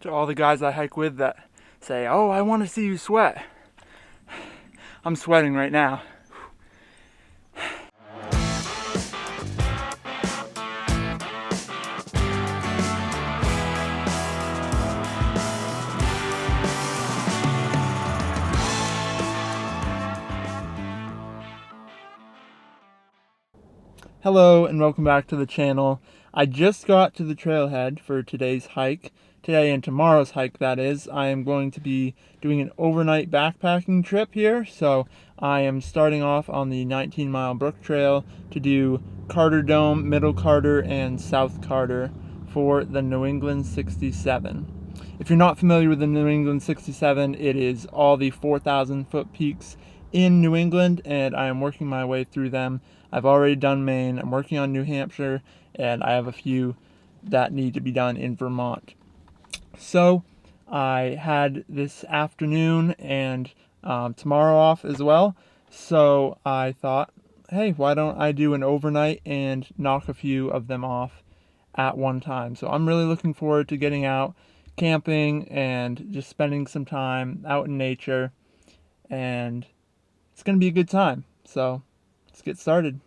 to all the guys I hike with that say, "Oh, I want to see you sweat." I'm sweating right now. Hello and welcome back to the channel. I just got to the trailhead for today's hike. Today and tomorrow's hike, that is. I am going to be doing an overnight backpacking trip here. So I am starting off on the 19-mile Brook Trail to do Carter Dome, Middle Carter, and South Carter for the New England 67. If you're not familiar with the New England 67, it is all the 4,000 foot peaks in New England, and I am working my way through them. I've already done Maine, I'm working on New Hampshire, and I have a few that need to be done in Vermont. So I had this afternoon and tomorrow off as well. So I thought, hey, why don't I do an overnight and knock a few of them off at one time? So I'm really looking forward to getting out, camping, and just spending some time out in nature. And it's going to be a good time. So let's get started.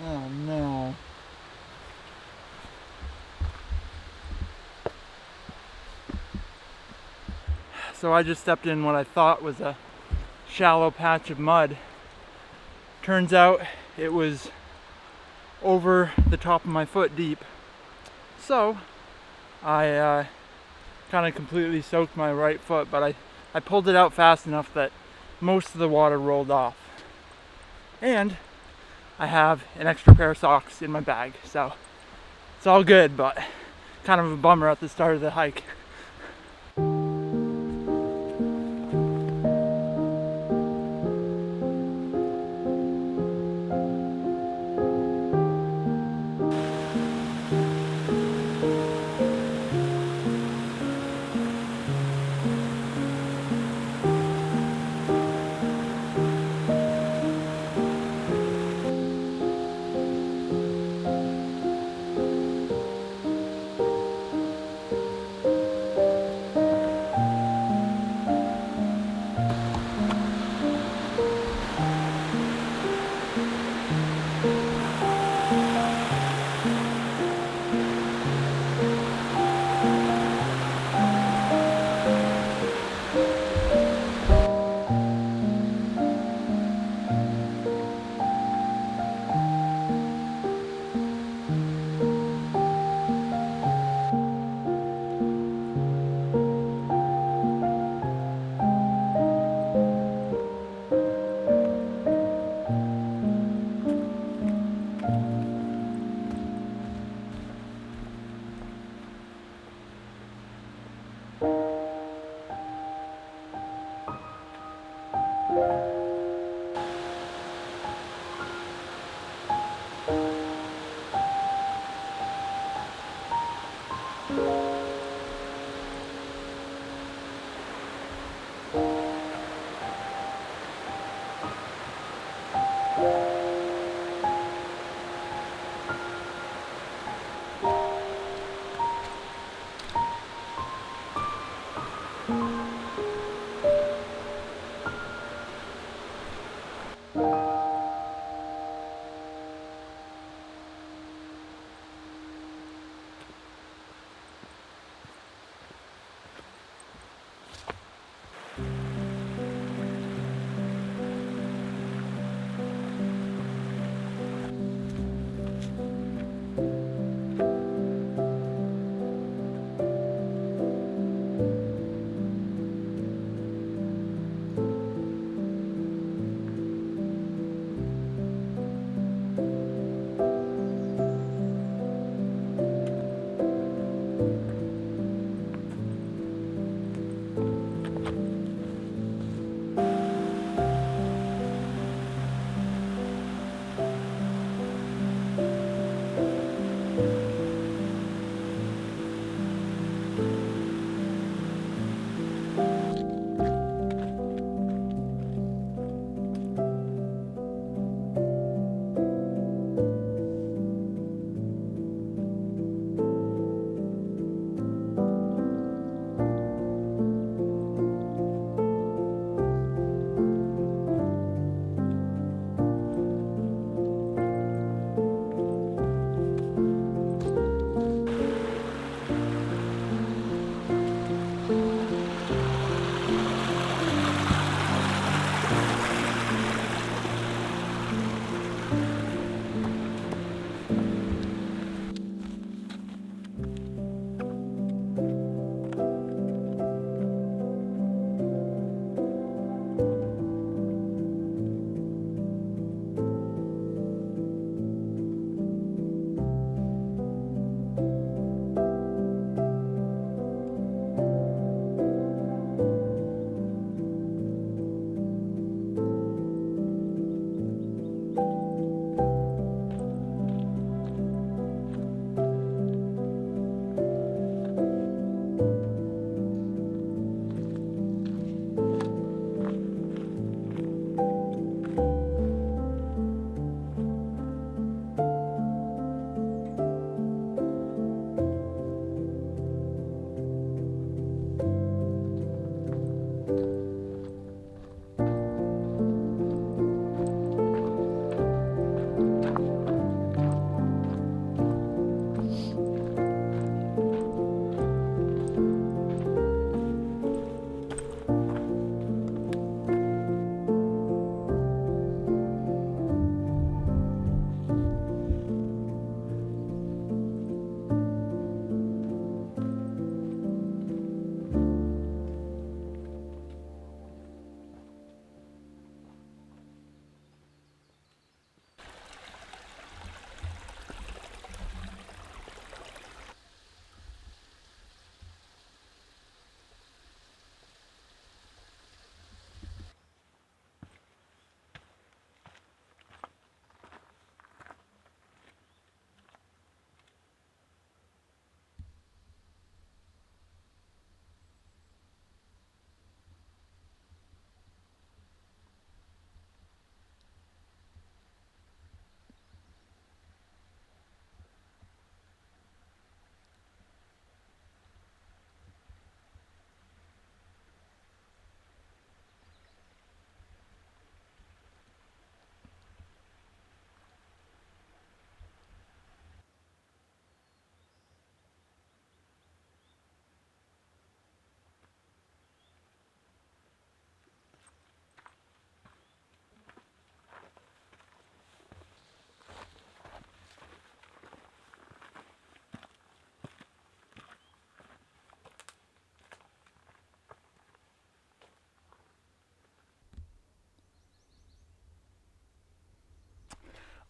Oh no. So I just stepped in what I thought was a shallow patch of mud. Turns out it was over the top of my foot deep. So I kind of completely soaked my right foot, but I pulled it out fast enough that most of the water rolled off. And I have an extra pair of socks in my bag, so it's all good, but kind of a bummer at the start of the hike.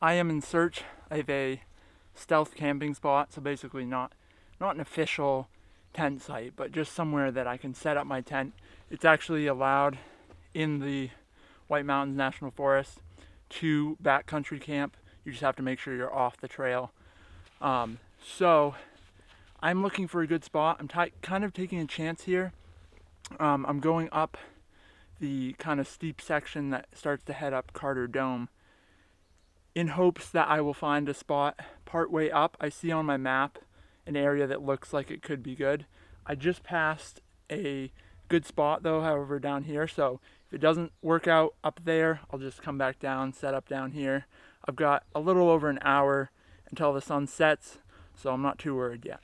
I am in search of a stealth camping spot, so basically not an official tent site, but just somewhere that I can set up my tent. It's actually allowed in the White Mountains National Forest to backcountry camp. You just have to make sure you're off the trail. So I'm looking for a good spot. I'm kind of taking a chance here. I'm going up the kind of steep section that starts to head up Carter Dome in hopes that I will find a spot partway up. I see on my map an area that looks like it could be good. I just passed a good spot though, however, down here. So if it doesn't work out up there, I'll just come back down, set up down here. I've got a little over an hour until the sun sets, so I'm not too worried yet.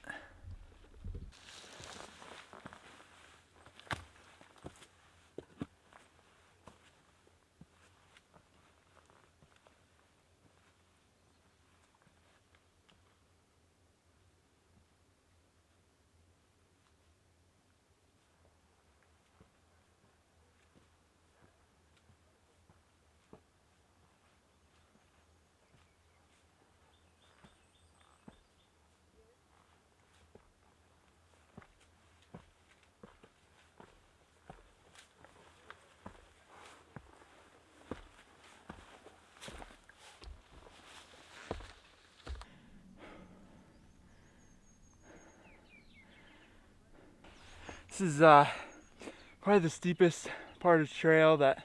This is probably the steepest part of the trail that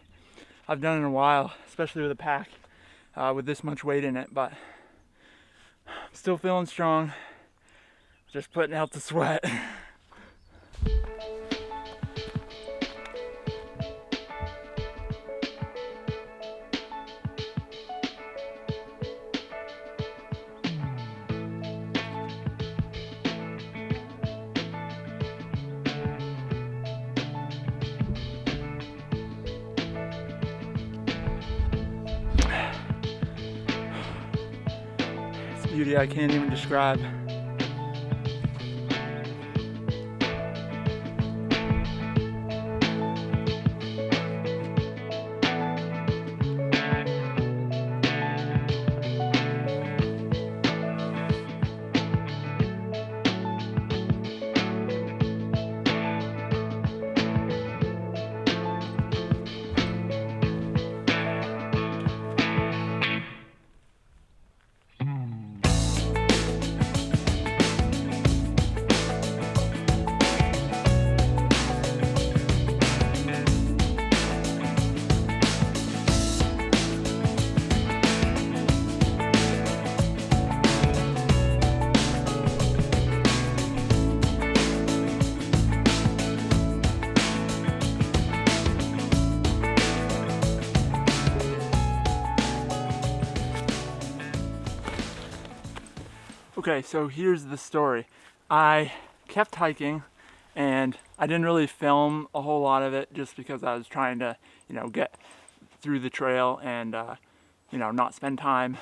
I've done in a while, especially with a pack with this much weight in it, but I'm still feeling strong, just putting out the sweat. Beauty I can't even describe. Okay, so here's the story. I kept hiking and I didn't really film a whole lot of it just because I was trying to, get through the trail and, not spend time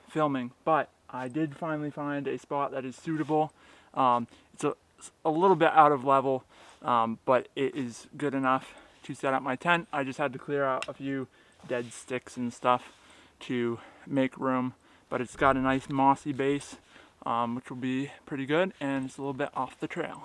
filming. But I did finally find a spot that is suitable. It's a little bit out of level, but it is good enough to set up my tent. I just had to clear out a few dead sticks and stuff to make room, but it's got a nice mossy base, which will be pretty good, and it's a little bit off the trail.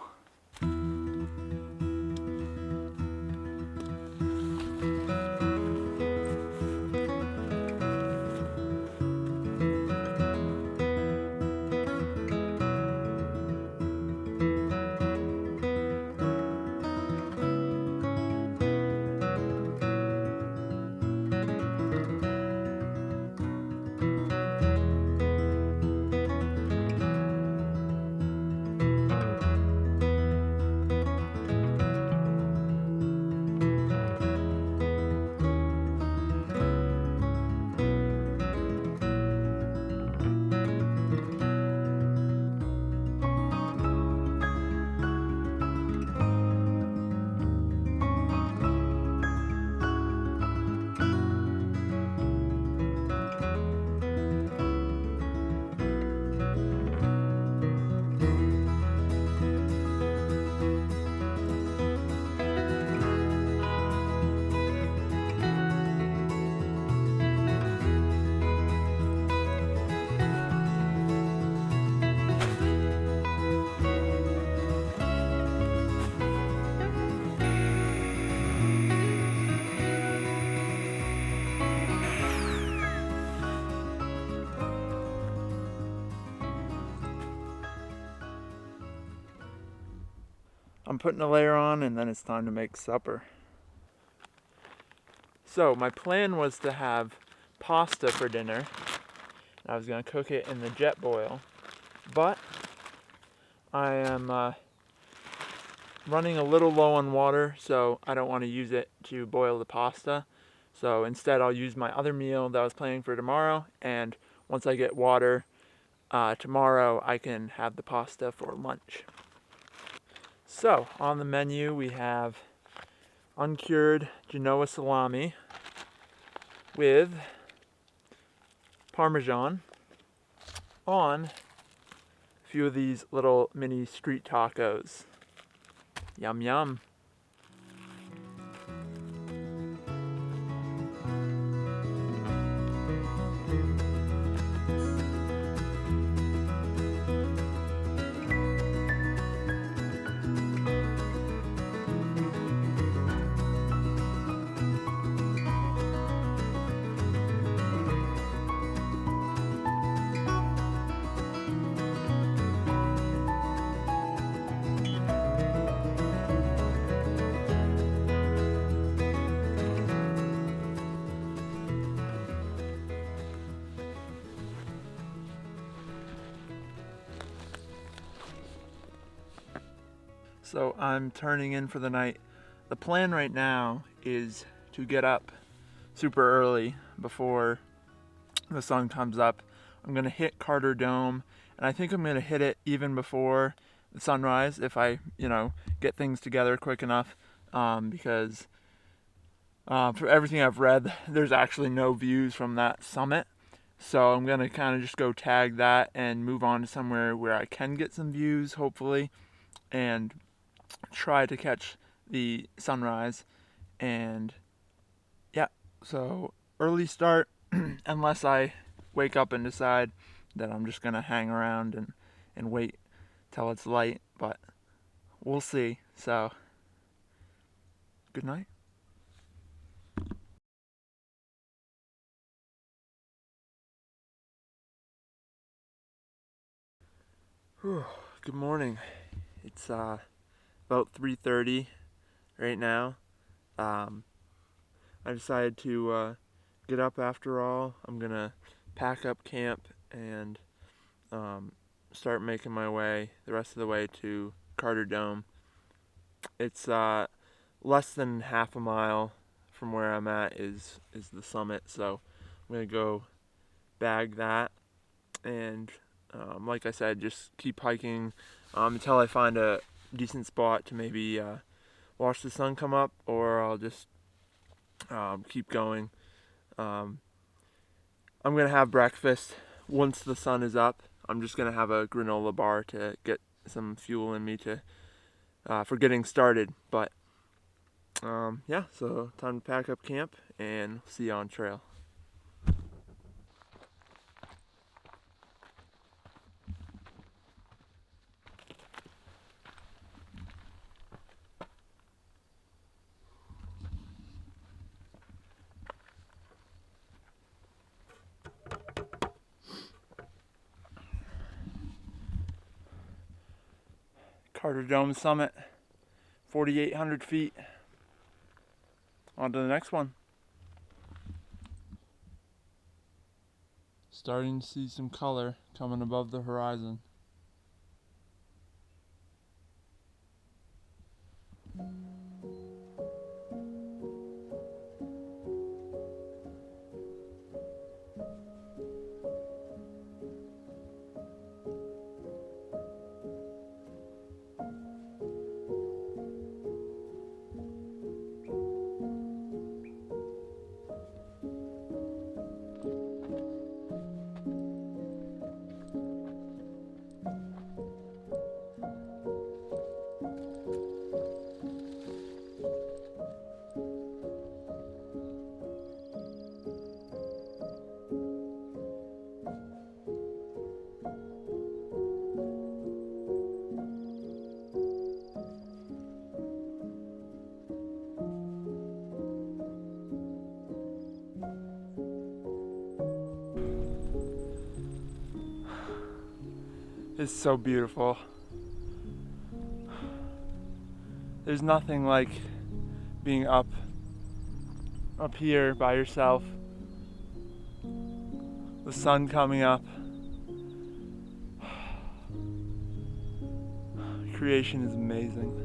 I'm putting a layer on, and then it's time to make supper. So my plan was to have pasta for dinner. I was going to cook it in the Jetboil, but I am running a little low on water, so I don't want to use it to boil the pasta. So instead I'll use my other meal that I was planning for tomorrow, and once I get water tomorrow, I can have the pasta for lunch. So on the menu we have uncured Genoa salami with Parmesan on a few of these little mini street tacos. Yum yum. So I'm turning in for the night. The plan right now is to get up super early before the sun comes up. I'm going to hit Carter Dome, and I think I'm going to hit it even before the sunrise if I, get things together quick enough, because for everything I've read, there's actually no views from that summit. So I'm going to kind of just go tag that and move on to somewhere where I can get some views, hopefully, and try to catch the sunrise. And yeah, so early start unless I wake up and decide that I'm just gonna hang around and wait till it's light, but we'll see. So good night. Good morning. It's about 3:30 right now. I decided to get up after all. I'm gonna pack up camp and start making my way the rest of the way to Carter Dome. It's less than half a mile from where I'm at is the summit, so I'm gonna go bag that and like I said, just keep hiking until I find a decent spot to maybe watch the sun come up, or I'll just keep going. I'm gonna have breakfast once the sun is up. I'm just gonna have a granola bar to get some fuel in me to for getting started. But yeah, so time to pack up camp and see you on trail. Carter Dome summit, 4,800 feet. On to the next one. Starting to see some color coming above the horizon. It's so beautiful. There's nothing like being up here by yourself. The sun coming up. Creation is amazing.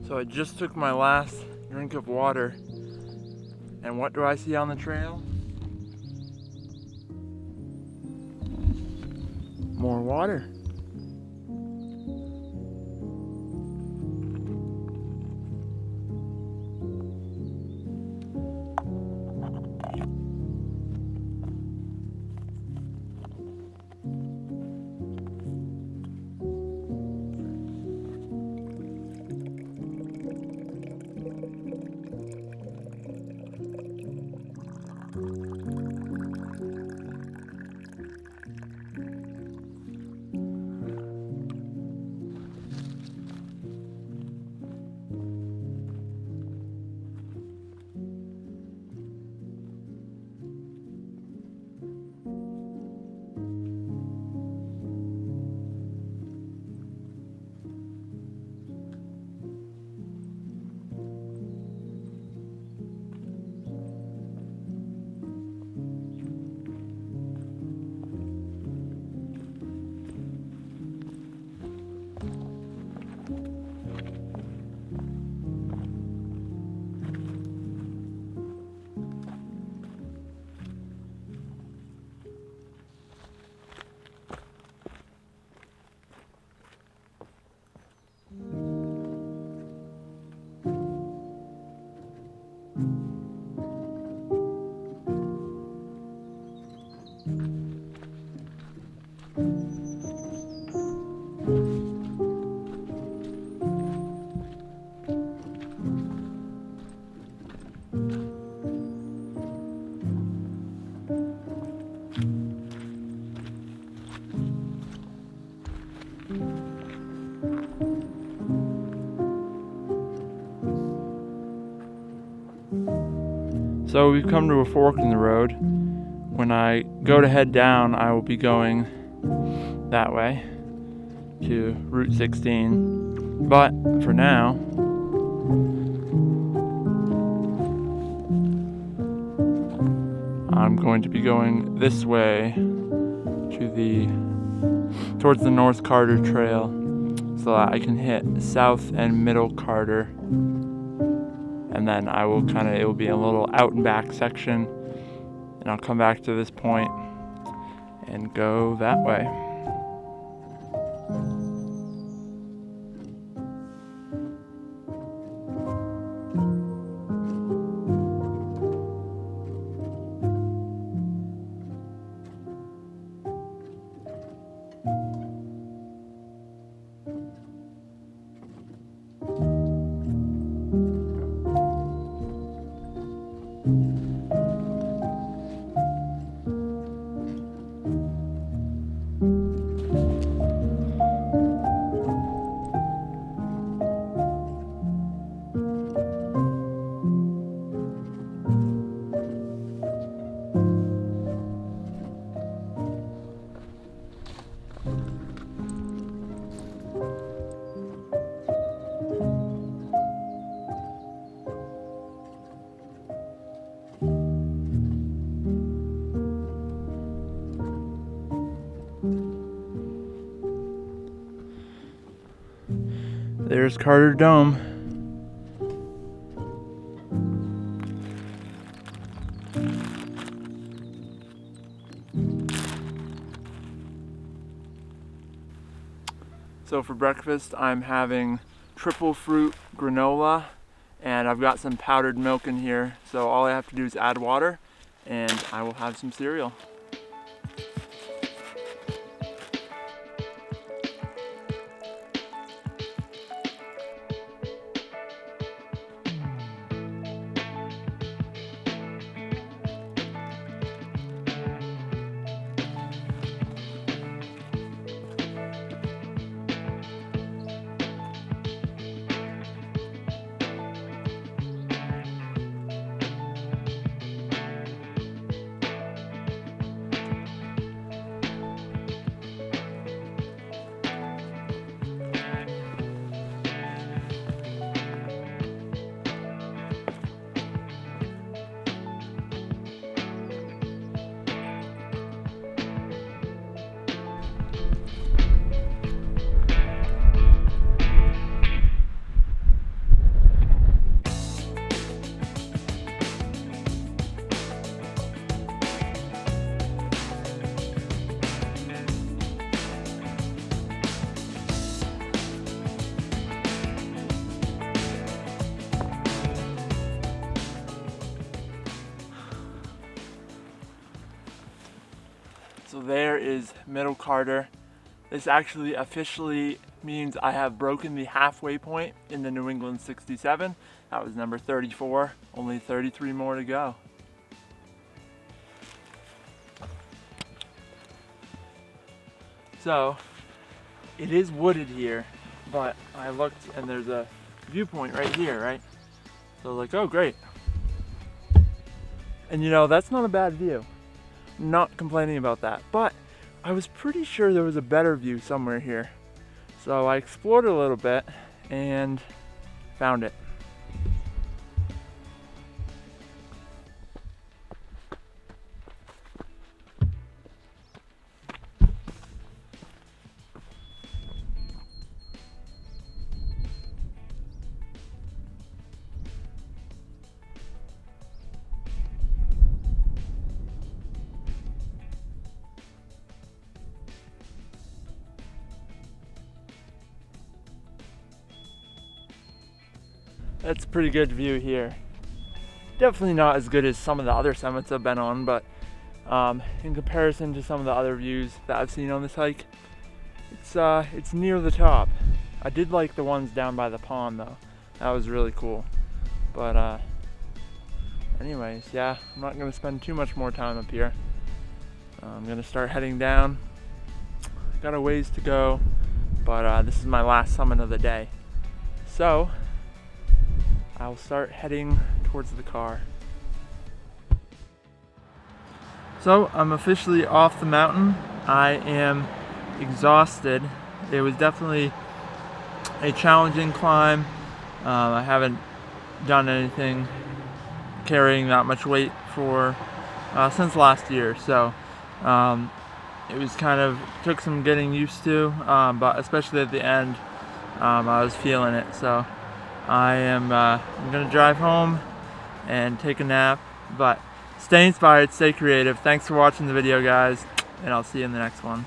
So I just took my last drink of water, and what do I see on the trail? More water. So we've come to a fork in the road. When I go to head down, I will be going that way to Route 16. But for now, I'm going to be going this way towards the North Carter Trail so that I can hit South and Middle Carter. And then it will be a little out and back section, and I'll come back to this point and go that way. There's Carter Dome. So for breakfast, I'm having triple fruit granola, and I've got some powdered milk in here. So all I have to do is add water, and I will have some cereal. So there is Middle Carter. This actually officially means I have broken the halfway point in the New England 67. That was number 34, only 33 more to go. So it is wooded here, but I looked and there's a viewpoint right here, right? So I was like, oh great. And you know, that's not a bad view. I'm not complaining about that, but I was pretty sure there was a better view somewhere here. So I explored a little bit and found it. That's a pretty good view here. Definitely not as good as some of the other summits I've been on, but in comparison to some of the other views that I've seen on this hike, it's near the top. I did like the ones down by the pond though. That was really cool. But anyways, yeah, I'm not gonna spend too much more time up here. I'm gonna start heading down. Got a ways to go, but this is my last summit of the day. So I'll start heading towards the car. So I'm officially off the mountain. I am exhausted. It was definitely a challenging climb. I haven't done anything carrying that much weight for since last year, so it was took some getting used to, but especially at the end, I was feeling it. So I'm gonna drive home and take a nap, but stay inspired, stay creative. Thanks for watching the video, guys, and I'll see you in the next one.